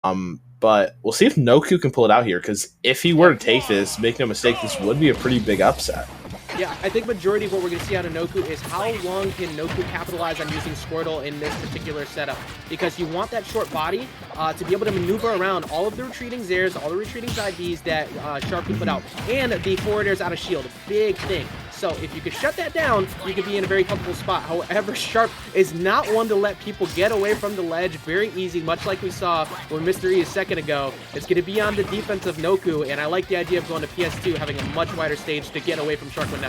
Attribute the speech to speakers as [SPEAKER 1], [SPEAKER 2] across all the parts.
[SPEAKER 1] But we'll see if Noku can pull it out here, because if he were to take this, make no mistake, this would be a pretty big upset.
[SPEAKER 2] Yeah, I think majority of what we're going to see out of Noku is how long can Noku capitalize on using Squirtle in this particular setup. Because you want that short body to be able to maneuver around all of the retreating Zairs, all the retreating side Bs that Sharp can put out, and the forwarders out of shield. Big thing. So if you could shut that down, you could be in a very comfortable spot. However, Sharp is not one to let people get away from the ledge very easy, much like we saw with Mr. E a second ago. It's going to be on the defense of Noku, and I like the idea of going to PS2, having a much wider stage to get away from Sharp when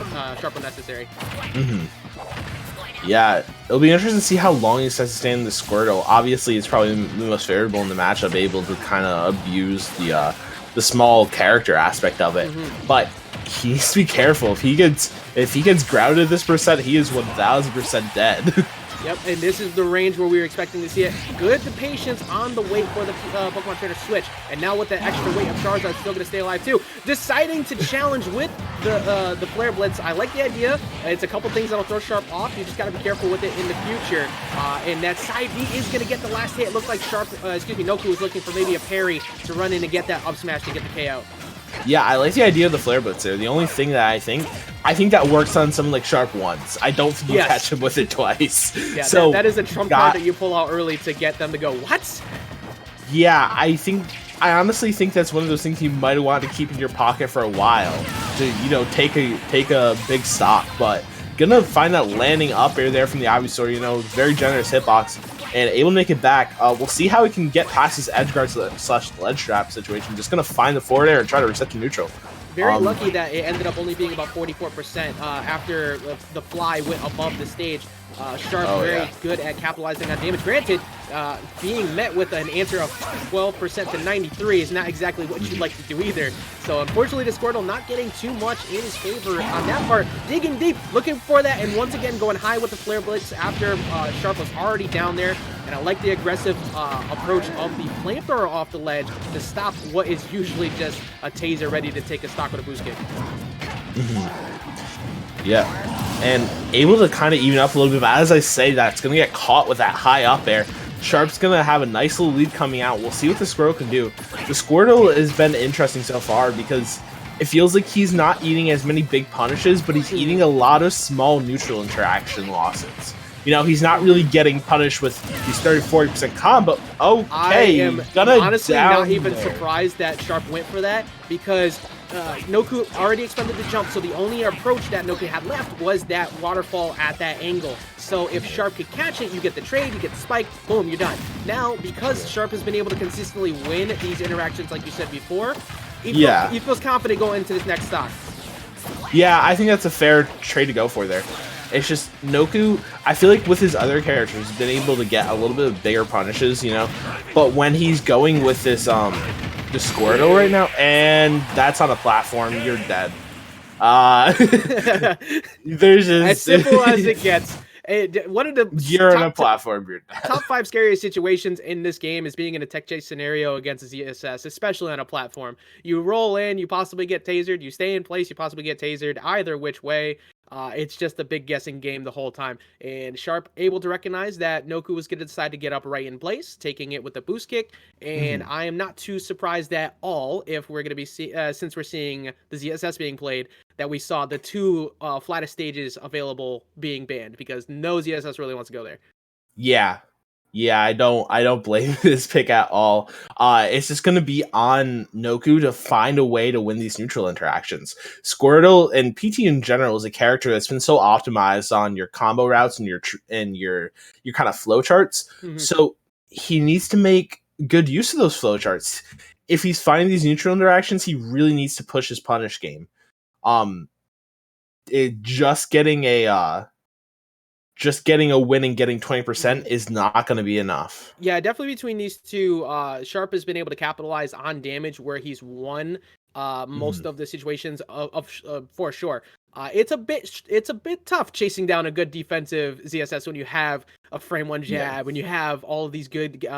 [SPEAKER 2] necessary.
[SPEAKER 1] Yeah, it'll be interesting to see how long he decides to stay in the Squirtle. Obviously, it's probably the most favorable in the matchup, able to kind of abuse the small character aspect of it. But he needs to be careful. If he gets grounded this percent, he is 1000% dead.
[SPEAKER 2] Yep, and this is the range where we were expecting to see it. Good the patience on the wait for the Pokemon trainer switch. And now with the extra weight of Charizard still going to stay alive too. Deciding to challenge with the Flare Blitz. I like the idea. It's a couple things that'll throw Sharp off. You just got to be careful with it in the future. And that side B is going to get the last hit. It looks like Noku was looking for maybe a parry to run in and get that up smash to get the KO.
[SPEAKER 1] Yeah, I like the idea of the Flare Blitz there. The only thing that I think that works on someone like Sharp once. I don't think you catch him with it twice.
[SPEAKER 2] Yeah,
[SPEAKER 1] so
[SPEAKER 2] that is a trump card that you pull out early to get them to go, what?
[SPEAKER 1] Yeah, I honestly think that's one of those things you might want to keep in your pocket for a while to, you know, take a big stock. But gonna find that landing up air there from the Ivysaur, you know, very generous hitbox, and able to make it back. We'll see how he can get past his edge guard slash ledge trap situation. Just gonna find the forward air and try to reset to neutral.
[SPEAKER 2] Very lucky that it ended up only being about 44% after the fly went above the stage. Sharp very good at capitalizing on damage. Granted, being met with an answer of 12% to 93 is not exactly what you'd like to do either. So unfortunately, the Squirtle not getting too much in his favor on that part. Digging deep, looking for that, and once again going high with the Flare Blitz after Sharp was already down there. And I like the aggressive approach of the flamethrower off the ledge to stop what is usually just a taser ready to take a stock with a boost kick.
[SPEAKER 1] Yeah, and able to kind of even up a little bit, but as I say that, it's going to get caught with that high up air. Sharp's going to have a nice little lead coming out. We'll see what the Squirtle can do. The Squirtle has been interesting so far because it feels like he's not eating as many big punishes, but he's eating a lot of small neutral interaction losses. You know, he's not really getting punished with these 30-40% combo. Okay,
[SPEAKER 2] I am honestly not even surprised that Sharp went for that, because Noku already expended the jump, so the only approach that Noku had left was that waterfall at that angle. So if Sharp could catch it, you get the trade, you get the spike, boom, you're done. Now, because Sharp has been able to consistently win these interactions, like you said before, he feels confident going into this next stock.
[SPEAKER 1] Yeah, I think that's a fair trade to go for there. It's just Noku, I feel like with his other characters, he's been able to get a little bit of bigger punishes, you know? But when he's going with this, the Squirtle right now, and that's on a platform, you're dead. There's just...
[SPEAKER 2] as simple as it gets. One of the
[SPEAKER 1] you're on a platform, you're dead.
[SPEAKER 2] Top 5 scariest situations in this game is being in a tech chase scenario against a ZSS, especially on a platform. You roll in, you possibly get tasered, you stay in place, you possibly get tasered, either which way. It's just a big guessing game the whole time. And Sharp able to recognize that Noku was going to decide to get up right in place, taking it with the boost kick. And I am not too surprised at all if we're going to be, since we're seeing the ZSS being played, that we saw the 2 flattest stages available being banned, because no ZSS really wants to go there.
[SPEAKER 1] Yeah, I don't blame this pick at all. It's just going to be on Noku to find a way to win these neutral interactions. Squirtle and PT in general is a character that's been so optimized on your combo routes and your kind of flow charts. So he needs to make good use of those flow charts. If he's finding these neutral interactions, he really needs to push his punish game. Just getting a win and getting 20% is not going to be enough.
[SPEAKER 2] Yeah, definitely between these two, Sharp has been able to capitalize on damage where he's won most of the situations for sure. It's a bit tough chasing down a good defensive ZSS when you have a frame 1 jab, when you have all of these good get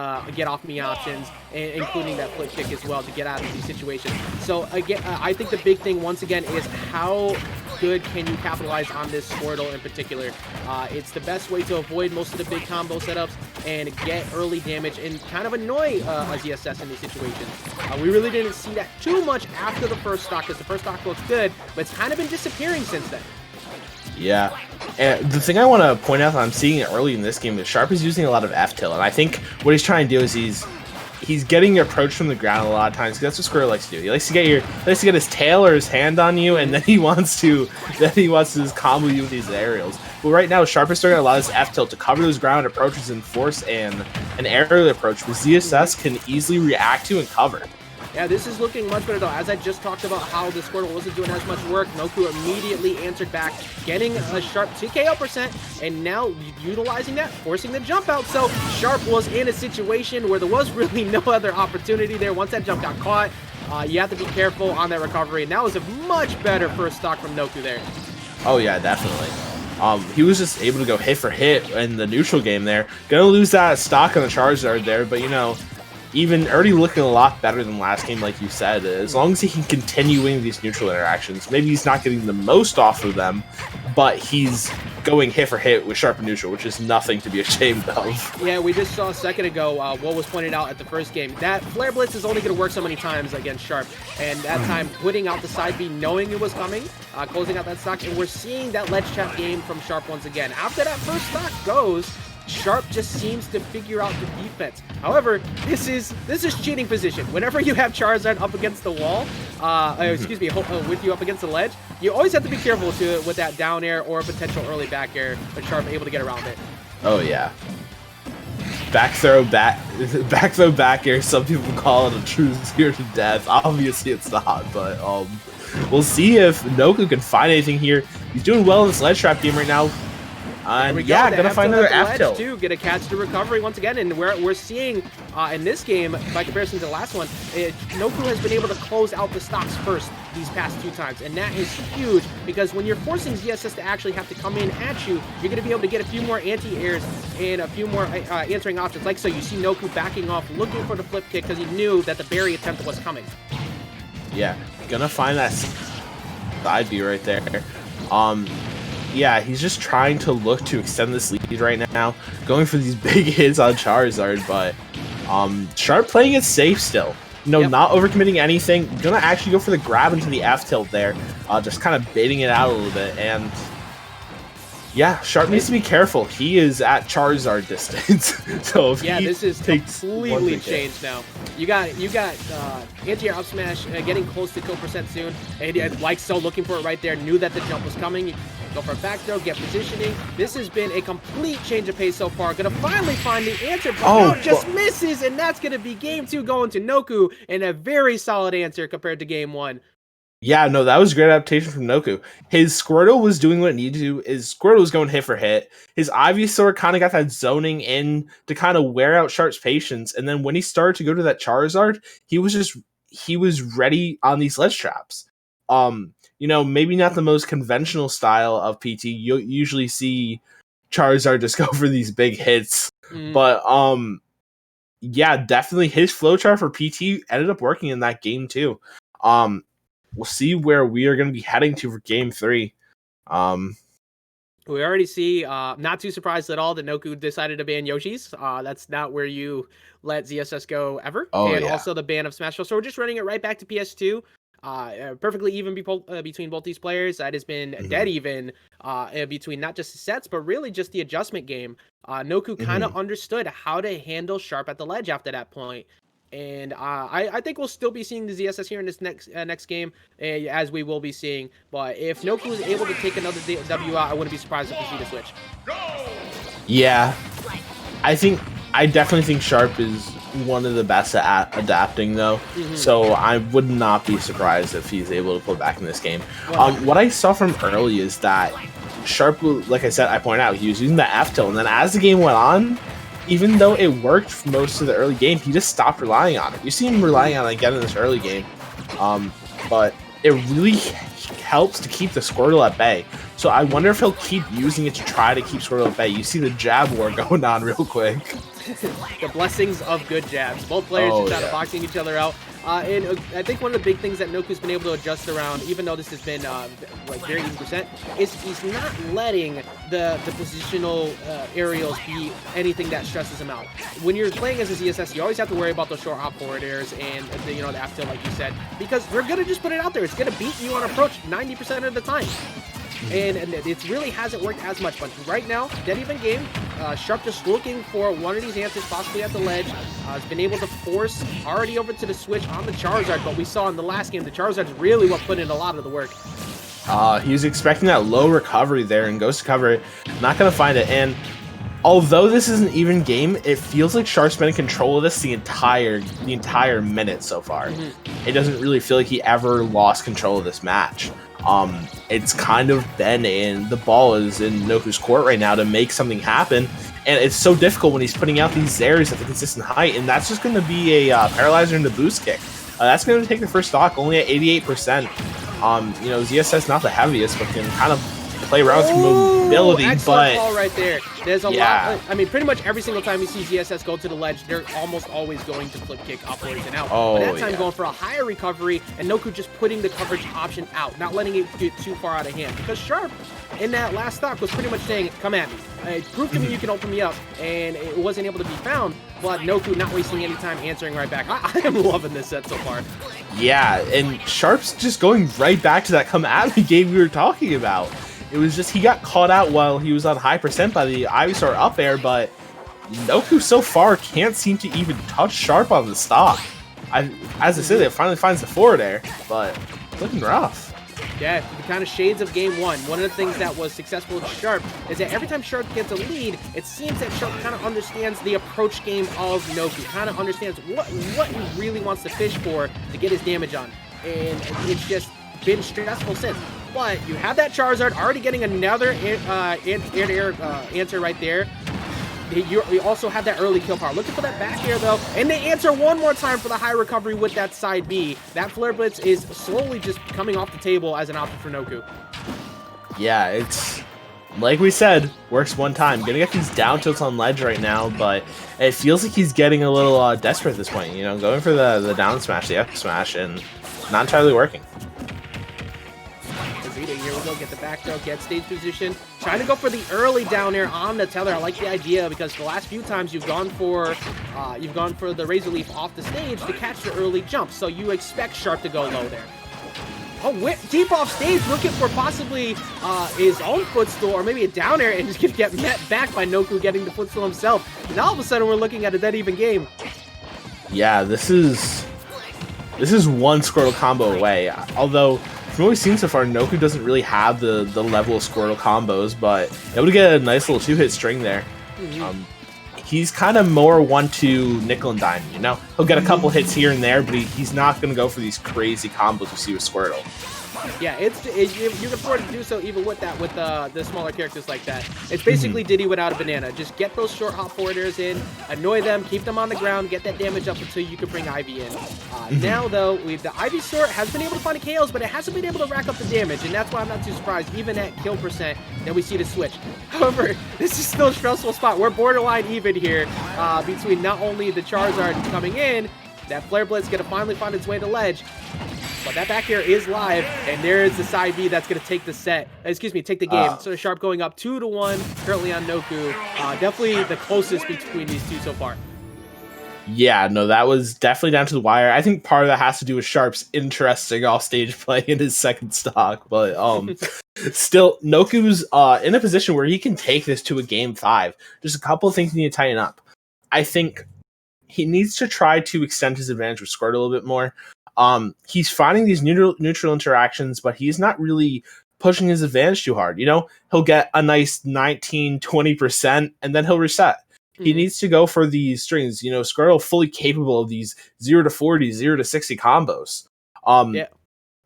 [SPEAKER 2] off me options, including that flip kick as well to get out of these situations. So again, I think the big thing once again is how good can you capitalize on this Squirtle in particular? It's the best way to avoid most of the big combo setups and get early damage and kind of annoy a ZSS in these situations. We really didn't see that too much after the first stock, because the first stock looks good, but it's kind of been disappearing since then.
[SPEAKER 1] Yeah, and the thing I want to point out that I'm seeing it early in this game is Sharp is using a lot of F-tilt, and I think what he's trying to do is he's getting approached from the ground a lot of times, because that's what Squirtle likes to do. He likes to get his tail or his hand on you, and then he wants to just combo you with these aerials. But right now, Sharp is starting to allow this F-tilt to cover those ground approaches and force an aerial approach, which ZSS can easily react to and cover.
[SPEAKER 2] Yeah, this is looking much better though. As I just talked about how the Squirtle wasn't doing as much work, Noku immediately answered back, getting a Sharp 2KO %, and now utilizing that, forcing the jump out. So Sharp was in a situation where there was really no other opportunity there. Once that jump got caught, you have to be careful on that recovery, and that was a much better first stock from Noku there.
[SPEAKER 1] Oh yeah, definitely. He was just able to go hit for hit in the neutral game there. Gonna lose that stock on the Charizard there, but you know, even already looking a lot better than last game, like you said. As long as he can continue winning these neutral interactions, maybe he's not getting the most off of them, but he's going hit for hit with Sharp and neutral, which is nothing to be ashamed of.
[SPEAKER 2] Yeah, we just saw a second ago what was pointed out at the first game. That Flare Blitz is only going to work so many times against Sharp, and that time putting out the side B, knowing it was coming, closing out that stock, and we're seeing that ledge trap game from Sharp once again. After that first stock goes, Sharp just seems to figure out the defense. However, this is cheating position. Whenever you have Charizard up against the wall, with you up against the ledge, you always have to be careful with that down air or potential early back air, but Sharp able to get around it.
[SPEAKER 1] Oh yeah. Back throw back air. Some people call it a true spear to death. Obviously it's not, but we'll see if Noku can find anything here. He's doing well in this ledge trap game right now. Yeah, gonna find another F-tilt.
[SPEAKER 2] Too, get a catch to recovery once again, and we're seeing in this game, by comparison to the last one, Noku has been able to close out the stocks first these past 2 times, and that is huge, because when you're forcing ZSS to actually have to come in at you, you're gonna be able to get a few more anti-airs and a few more answering options. Like so, you see Noku backing off, looking for the flip kick, because he knew that the berry attempt was coming.
[SPEAKER 1] Yeah, gonna find that side B right there. Yeah, he's just trying to look to extend this lead right now, going for these big hits on Charizard, but Sharp playing it safe still. You know, not overcommitting anything, gonna actually go for the grab into the F-tilt there, just kind of baiting it out a little bit, and yeah, Sharp needs to be careful. He is at Charizard distance, so if
[SPEAKER 2] this is completely changed now. You got anti-air up smash getting close to kill % soon, and like so looking for it right there, knew that the jump was coming. Go for a back throw, get positioning. This has been a complete change of pace so far. Gonna finally find the answer, but no, just misses, and that's gonna be game 2 going to Noku, and a very solid answer compared to game 1.
[SPEAKER 1] Yeah, no, that was a great adaptation from Noku. His Squirtle was doing what it needed to. His Squirtle was going hit for hit. His Ivysaur kind of got that zoning in to kind of wear out Sharp's patience, and then when he started to go to that Charizard, he was ready on these ledge traps. You know, maybe not the most conventional style of PT. You usually see Charizard just go for these big hits. But yeah, definitely his flowchart for PT ended up working in that game too. We'll see where we are going to be heading to for game 3.
[SPEAKER 2] We already see, not too surprised at all that Noku decided to ban Yoshi's. That's not where you let ZSS go ever. Also the ban of Smash Bros. So we're just running it right back to PS2. Perfectly even between both these players. That has been dead even between not just the sets, but really just the adjustment game. Noku kind of understood how to handle Sharp at the ledge after that point. And I think we'll still be seeing the ZSS here in this next game, as we will be seeing. But if Noku is able to take another W out, I wouldn't be surprised if we see the switch.
[SPEAKER 1] Yeah, I definitely think Sharp is one of the best at adapting, though. So I would not be surprised if he's able to pull back in this game. What I saw from early is that Sharp, like I said, I pointed out, he was using the F-tilt, and then as the game went on, even though it worked for most of the early game, he just stopped relying on it. You see him relying on it again in this early game, but it really helps to keep the Squirtle at bay. So I wonder if he'll keep using it to try to keep Squirtle at bay. You see the jab war going on real quick.
[SPEAKER 2] The blessings of good jabs. Both players are trying to boxing each other out. And I think one of the big things that Noku's been able to adjust around, even though this has been like very 80%, is he's not letting the positional aerials be anything that stresses him out. When you're playing as a ZSS, you always have to worry about those short hop forward airs and the, the F tilt, like you said, because they're gonna just put it out there. It's gonna beat you on approach 90% of the time. And it really hasn't worked as much, but right now, dead even game, Sharp just looking for one of these answers, possibly at the ledge, has been able to force already over to the switch on the Charizard, but we saw in the last game, the Charizard's really what put in a lot of the work.
[SPEAKER 1] He was expecting that low recovery there and goes to cover it, not going to find it, and although this is an even game, it feels like Sharp's been in control of this the entire minute so far. It doesn't really feel like he ever lost control of this match. It's kind of been in, the ball is in Noku's court right now to make something happen, and it's so difficult when he's putting out these airs at the consistent height, and that's just going to be a paralyzer and a boost kick. That's going to take the first stock only at 88%. ZSS not the heaviest, but can kind of play around with mobility,
[SPEAKER 2] but call right there. There's a lot. I mean, pretty much every single time you see ZSS go to the ledge, they're almost always going to flip kick upwards and out. But that time going for a higher recovery, and Noku just putting the coverage option out, not letting it get too far out of hand. Because Sharp in that last stock was pretty much saying, "Come at me, prove to me you can open me up," and it wasn't able to be found. But Noku not wasting any time answering right back. I am loving this set so far.
[SPEAKER 1] Yeah, and Sharp's just going right back to that come at me game we were talking about. It was just he got caught out while he was on high percent by the Ivysaur up air, but Noku so far can't seem to even touch Sharp on the stock. As I said, it finally finds the forward air, but looking rough.
[SPEAKER 2] Yeah, the kind of shades of game one. One of the things that was successful with Sharp is that every time Sharp gets a lead, it seems that Sharp kind of understands the approach game of Noku, kind of understands what he really wants to fish for to get his damage on. And it's just been stressful since. But you have that Charizard already getting another air answer right there. You also have that early kill power. Looking for that back air, though. And they answer one more time for the high recovery with that side B. That Flare Blitz is slowly just coming off the table as an option for Noku.
[SPEAKER 1] Yeah, it's, like we said, works one time. Gonna get these down tilts on ledge right now, but it feels like he's getting a little desperate at this point. Going for the down smash, the up smash, and not entirely working.
[SPEAKER 2] Here we go, get the back throw, get stage position. Trying to go for the early down air on the tether. I like the idea because the last few times you've gone for the Razor Leaf off the stage to catch the early jump. So you expect Sharp to go low there. Oh, deep off stage, looking for possibly his own footstool or maybe a down air, and just gonna get met back by Noku getting the footstool himself. And all of a sudden we're looking at a dead even game.
[SPEAKER 1] Yeah, this is one Squirtle combo away. Although from what we've seen so far, Noku doesn't really have the level of Squirtle combos, but able to get a nice little two-hit string there. He's kind of more one to nickel and dime, He'll get a couple hits here and there, but he's not going to go for these crazy combos we see with Squirtle.
[SPEAKER 2] Yeah, you can afford to do so even with that, with the smaller characters like that. It's basically Diddy without a banana. Just get those short hop forwarders in, annoy them, keep them on the ground, get that damage up until you can bring Ivy in. Now, though, the Ivysaur has been able to find KOs, but it hasn't been able to rack up the damage, and that's why I'm not too surprised, even at kill percent, that we see the switch. However, this is still a stressful spot. We're borderline even here between not only the Charizard coming in, that Flare Blitz going to finally find its way to ledge, but that back air is live, and there is the side B that's going to take the set. Excuse me, take the game. So Sharp going up 2-1 currently on Noku. Definitely the closest between these two so far.
[SPEAKER 1] Yeah, no, that was definitely down to the wire. I think part of that has to do with Sharp's interesting off-stage play in his second stock, but still, Noku's in a position where he can take this to a game 5. Just a couple of things need to tighten up. I think he needs to try to extend his advantage with Squirt a little bit more. He's finding these neutral interactions, but he's not really pushing his advantage too hard. He'll get a nice 19-20%, and then he'll reset. He needs to go for these strings. Squirtle fully capable of these 0-40, 0-60 combos.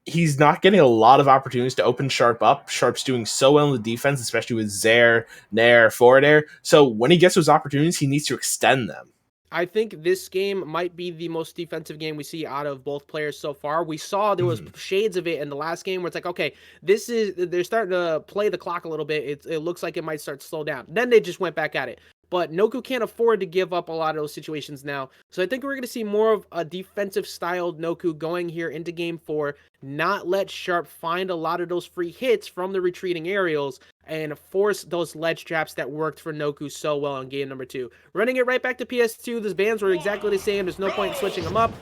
[SPEAKER 1] He's not getting a lot of opportunities to open Sharp up. Sharp's doing so well in the defense, especially with Zair, Nair, forward air. So when he gets those opportunities, he needs to extend them.
[SPEAKER 2] I think this game might be the most defensive game we see out of both players so far. We saw there was shades of it in the last game where it's like, okay, they're starting to play the clock a little bit. It looks like it might start to slow down. Then they just went back at it. but Noku can't afford to give up a lot of those situations now. So I think we're going to see more of a defensive styled Noku going here into game 4, not let Sharp find a lot of those free hits from the retreating aerials and force those ledge traps that worked for Noku so well in game number 2. Running it right back to PS2, those bans were exactly the same. There's no point in switching them up.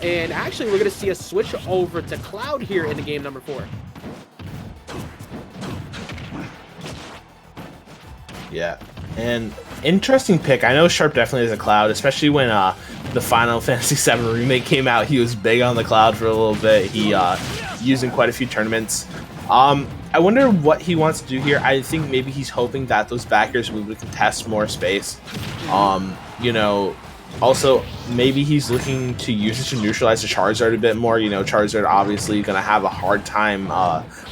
[SPEAKER 2] And actually, we're going to see a switch over to Cloud here into game number 4.
[SPEAKER 1] Yeah, and interesting pick. I know Sharp definitely is a Cloud, especially when the Final Fantasy VII Remake came out. He was big on the Cloud for a little bit. He used in quite a few tournaments. I wonder what he wants to do here. I think maybe he's hoping that those backers will contest more space. You know, also maybe he's looking to use it to neutralize the Charizard a bit more. You know, Charizard obviously going to have a hard time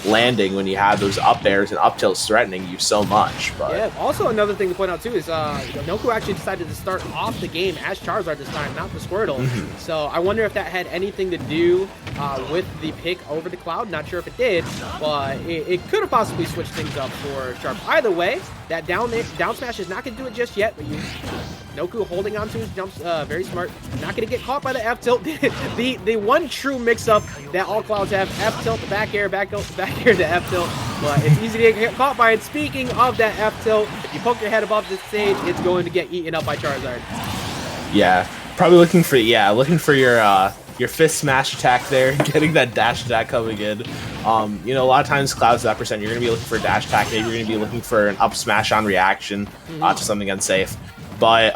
[SPEAKER 1] landing when you have those up airs and up tilts threatening you so much. But
[SPEAKER 2] yeah, also another thing to point out too is Noku actually decided to start off the game as Charizard this time, not the Squirtle. So I wonder if that had anything to do with the pick over the Cloud. Not sure if it did, but it could have possibly switched things up for Sharp. Either way, that down smash is not going to do it just yet, but Noku holding on to his jumps, very smart. Not going to get caught by the F tilt. the one true mix-up that all Clouds have: F tilt, the back air, back air to F tilt. But it's easy to get caught by it. Speaking of that F tilt, if you poke your head above the stage, it's going to get eaten up by Charizard.
[SPEAKER 1] Yeah, probably looking for your fist smash attack there, getting that dash attack coming in. You know, a lot of times Clouds that percent, you're going to be looking for a dash attack. Maybe you're going to be looking for an up smash on reaction to something unsafe. But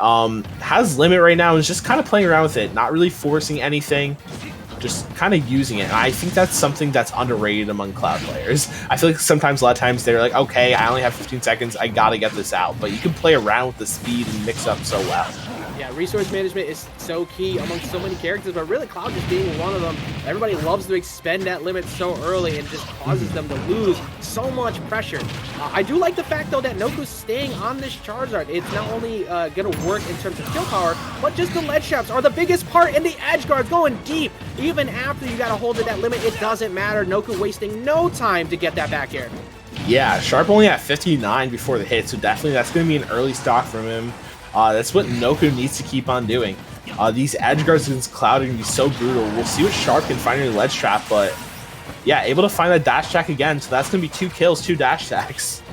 [SPEAKER 1] has limit right now, is just kind of playing around with it, not really forcing anything, just kind of using it. And I think that's something that's underrated among Cloud players. I feel like sometimes, a lot of times, they're like, okay, I only have 15 seconds, I gotta get this out. But you can play around with the speed and mix up so well.
[SPEAKER 2] Yeah, resource management is so key amongst so many characters, but really Cloud just being one of them. Everybody loves to expend that limit so early and just causes them to lose so much pressure. I do like the fact, though, that Noku's staying on this Charizard. It's not only going to work in terms of kill power, but just the ledge traps are the biggest part, and the edge guards going deep. Even after you got to hold to that limit, it doesn't matter. Noku wasting no time to get that back air.
[SPEAKER 1] Yeah, Sharp only at 59 before the hit, so definitely that's going to be an early stock from him. That's what Noku needs to keep on doing. These edge guards against Cloud are going to be so brutal. We'll see what Sharp can find in the ledge trap, but yeah, able to find that dash attack again, so that's going to be 2 kills, 2 dash attacks.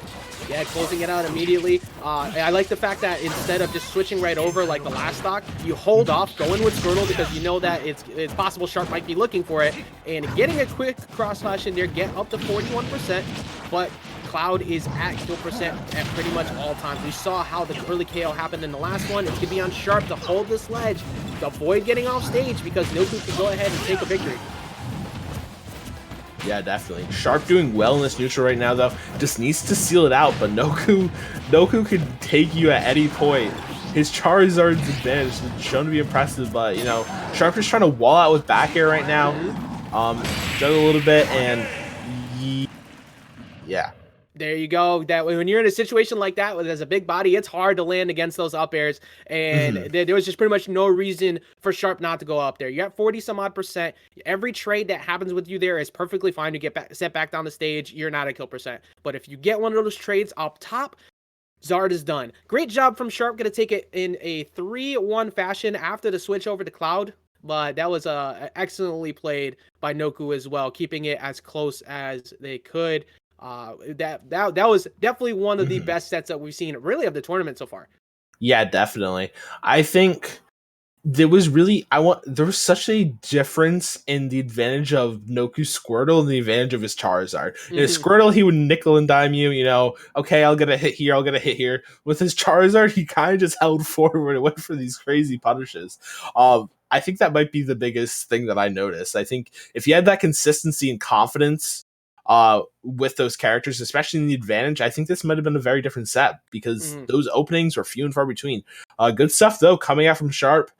[SPEAKER 2] Yeah, closing it out immediately. I like the fact that instead of just switching right over like the last stock, you hold off going with Squirtle because you know that it's possible Sharp might be looking for it, and getting a quick cross slash in there, get up to 41%, but Cloud is at kill percent at pretty much all times. We saw how the early KO happened in the last one. It's going to be on Sharp to hold this ledge, to avoid getting off stage because Noku can go ahead and take a victory.
[SPEAKER 1] Yeah, definitely. Sharp doing well in this neutral right now, though. Just needs to seal it out, but Noku can take you at any point. His Charizard's advantage is shown to be impressive, but, you know, Sharp is trying to wall out with back air right now. Juggle a little bit, and yeah.
[SPEAKER 2] There you go. That when you're in a situation like that, where there's a big body, it's hard to land against those up airs. And there was just pretty much no reason for Sharp not to go up there. You got 40 some odd percent. Every trade that happens with you there is perfectly fine to get back, set back down the stage. You're not at kill percent. But if you get one of those trades up top, Zard is done. Great job from Sharp. Going to take it in a 3-1 fashion after the switch over to Cloud. But that was excellently played by Noku as well, keeping it as close as they could. That was definitely one of the best sets that we've seen really of the tournament so far.
[SPEAKER 1] Yeah, definitely. I think there was such a difference in the advantage of Noku's Squirtle and the advantage of his Charizard. In his Squirtle, he would nickel and dime you, okay, I'll get a hit here, I'll get a hit here. With his Charizard, he kind of just held forward and went for these crazy punishes. I think that might be the biggest thing that I noticed. I think if you had that consistency and confidence with those characters, especially in the advantage, I think this might have been a very different set because those openings were few and far between. Good stuff, though, coming out from Sharp.